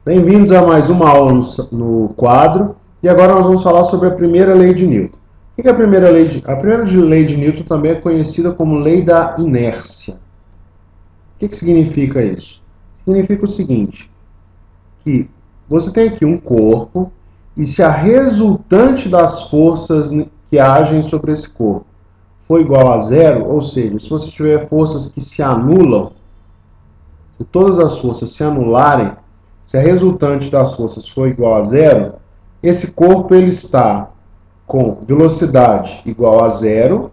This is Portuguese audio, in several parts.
Bem-vindos a mais uma aula no quadro, e agora nós vamos falar sobre a primeira lei de Newton. O que é a primeira lei de... A primeira lei de Newton também é conhecida como lei da inércia. O que significa isso? Significa o seguinte, que você tem aqui um corpo, e se a resultante das forças que agem sobre esse corpo for igual a zero, ou seja, se você tiver forças que se anulam, se todas as forças se anularem, se a resultante das forças for igual a zero, esse corpo ele está com velocidade igual a zero,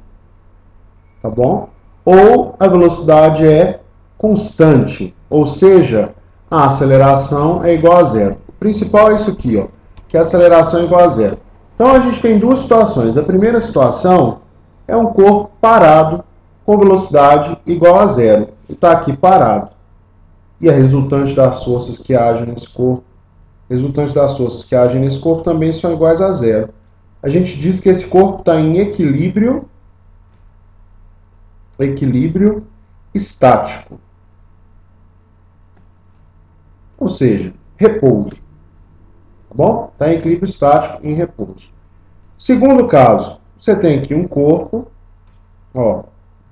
tá bom? Ou a velocidade é constante, ou seja, a aceleração é igual a zero. O principal é isso aqui, ó, que a aceleração é igual a zero. Então a gente tem duas situações. A primeira situação é um corpo parado com velocidade igual a zero. E está aqui parado. E a resultante das forças que agem nesse corpo, também são iguais a zero. A gente diz que esse corpo está em equilíbrio estático. Ou seja, repouso. Tá bom? Está em equilíbrio estático em repouso. Segundo caso, você tem aqui um corpo, ó, o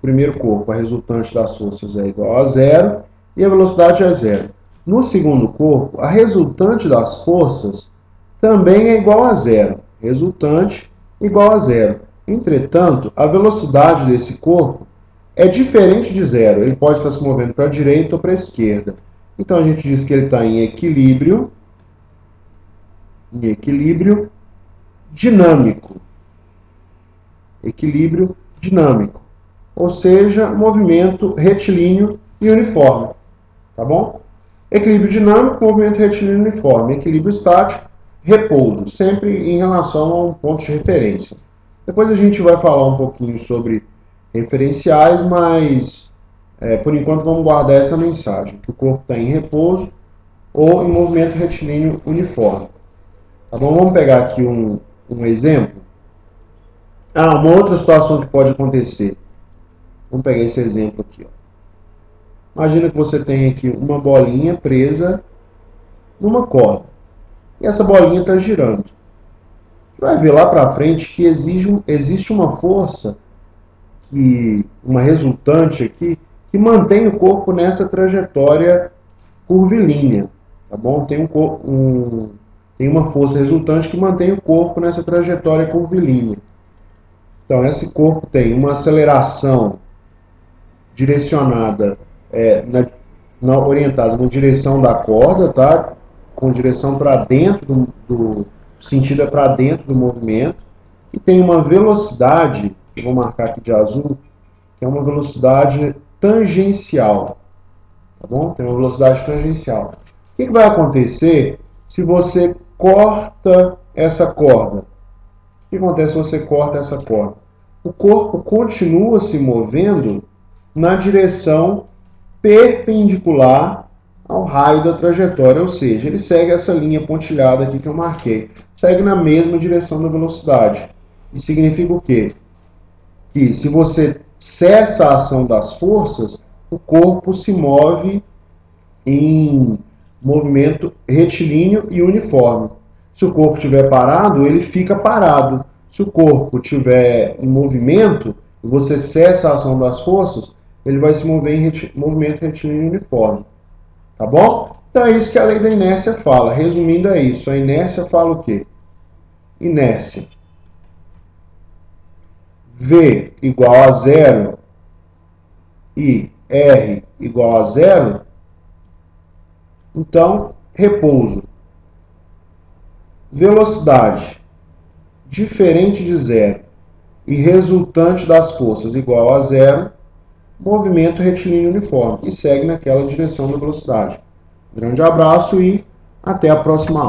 primeiro corpo, a resultante das forças é igual a zero e a velocidade é zero. No segundo corpo, a resultante das forças também é igual a zero. Resultante igual a zero. Entretanto, a velocidade desse corpo é diferente de zero. Ele pode estar se movendo para a direita ou para a esquerda. Então, a gente diz que ele está em equilíbrio dinâmico. Equilíbrio dinâmico. Ou seja, movimento retilíneo e uniforme. Tá bom? Equilíbrio dinâmico, movimento retilíneo uniforme. Equilíbrio estático, repouso. Sempre em relação a um ponto de referência. Depois a gente vai falar um pouquinho sobre referenciais, mas por enquanto vamos guardar essa mensagem. Que o corpo está em repouso ou em movimento retilíneo uniforme. Tá bom? Vamos pegar aqui um exemplo. Uma outra situação que pode acontecer. Vamos pegar esse exemplo aqui, ó. Imagina que você tem aqui uma bolinha presa numa corda. E essa bolinha está girando. Você vai ver lá para frente que existe uma força, uma resultante aqui, que mantém o corpo nessa trajetória curvilínea. Tá bom? Tem uma força resultante que mantém o corpo nessa trajetória curvilínea. Então, esse corpo tem uma aceleração direcionada, orientada na direção da corda, tá? Com direção para dentro sentido é para dentro do movimento, e tem uma velocidade, eu vou marcar aqui de azul, que é uma velocidade tangencial, tá bom? Tem uma velocidade tangencial. O que vai acontecer se você corta essa corda? O que acontece se você corta essa corda? O corpo continua se movendo na direção perpendicular ao raio da trajetória, ou seja, ele segue essa linha pontilhada aqui que eu marquei, segue na mesma direção da velocidade. Isso significa o quê? Que se você cessa a ação das forças, o corpo se move em movimento retilíneo e uniforme. Se o corpo estiver parado, ele fica parado. Se o corpo estiver em movimento, e você cessa a ação das forças, ele vai se mover em movimento retilíneo uniforme. Tá bom? Então é isso que a lei da inércia fala. Resumindo, é isso. A inércia fala o quê? Inércia. V igual a zero e R igual a zero, então, repouso. Velocidade diferente de zero e resultante das forças igual a zero, movimento retilíneo uniforme, e segue naquela direção da velocidade. Grande abraço e até a próxima aula.